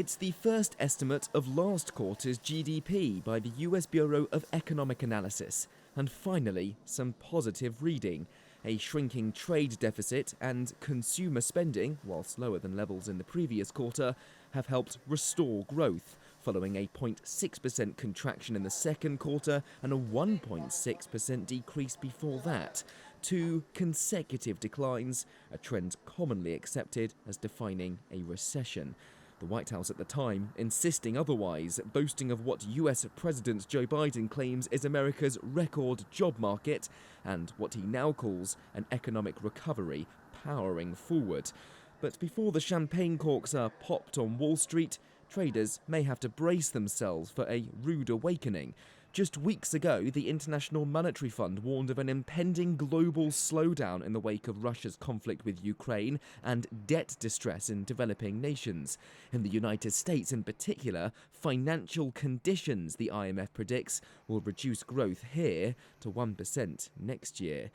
It's the first estimate of last quarter's GDP by the US Bureau of Economic Analysis, and finally, some positive reading. A shrinking trade deficit and consumer spending, whilst lower than levels in the previous quarter, have helped restore growth, following a 0.6% contraction in the second quarter and a 1.6% decrease before that. Two consecutive declines, a trend commonly accepted as defining a recession. The White House at the time insisting otherwise, boasting of what US President Joe Biden claims is America's record job market and what he now calls an economic recovery powering forward. But before the champagne corks are popped on Wall Street, traders may have to brace themselves for a rude awakening. Just weeks ago, the International Monetary Fund warned of an impending global slowdown in the wake of Russia's conflict with Ukraine and debt distress in developing nations. In the United States in particular, financial conditions, the IMF predicts, will reduce growth here to 1% next year.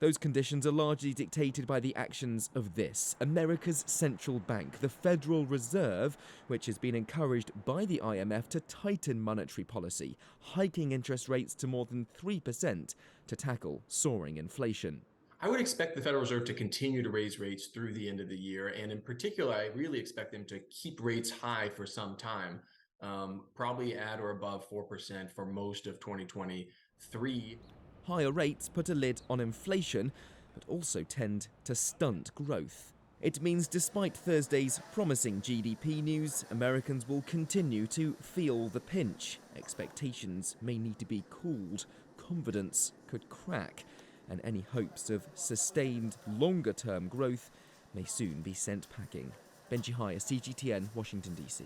Those conditions are largely dictated by the actions of this, America's central bank, the Federal Reserve, which has been encouraged by the IMF to tighten monetary policy, hiking interest rates to more than 3% to tackle soaring inflation. I would expect the Federal Reserve to continue to raise rates through the end of the year. And in particular, I really expect them to keep rates high for some time, probably at or above 4% for most of 2023. Higher rates put a lid on inflation, but also tend to stunt growth. It means despite Thursday's promising GDP news, Americans will continue to feel the pinch. Expectations may need to be cooled, confidence could crack, and any hopes of sustained longer-term growth may soon be sent packing. Benji Hire, CGTN, Washington, D.C.